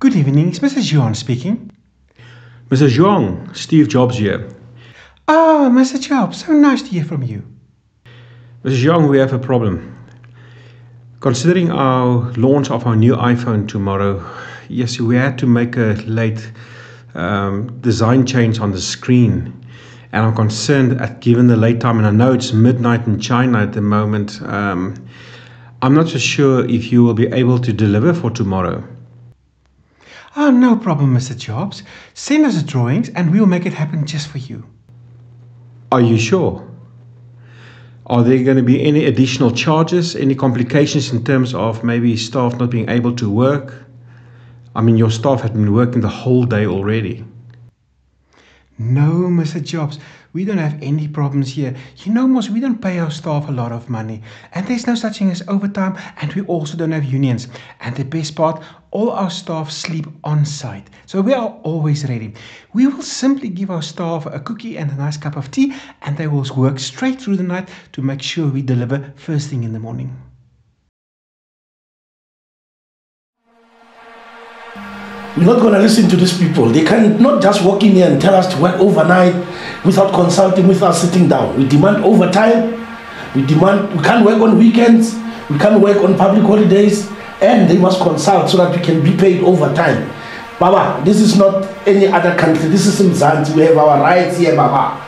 Good evening, it's Mr. Zhuang speaking. Mr. Zhuang, Steve Jobs here. Ah, Mr. Jobs, so nice to hear from you. Mr. Zhuang, we have a problem. Considering our launch of our new iPhone tomorrow, yes, we had to make a late design change on the screen. And I'm concerned at given the late time, and I know it's midnight in China at the moment, I'm not so sure if you will be able to deliver for tomorrow. Ah, no problem, Mr. Jobs. Send us the drawings and we will make it happen just for you. Are you sure? Are there going to be any additional charges, any complications in terms of maybe staff not being able to work? I mean, your staff had been working the whole day already. No, Mr. Jobs, we don't have any problems here. You know, Moss, we don't pay our staff a lot of money. And there's no such thing as overtime, and we also don't have unions. And the best part, all our staff sleep on site. So we are always ready. We will simply give our staff a cookie and a nice cup of tea, and they will work straight through the night to make sure we deliver first thing in the morning. We're not going to listen to these people. They can not just walk in here and tell us to work overnight without consulting, without sitting down. We demand overtime. We can't work on weekends. We can't work on public holidays. And they must consult so that we can be paid overtime. Baba, this is not any other country. This is in Mzansi. We have our rights here, Baba.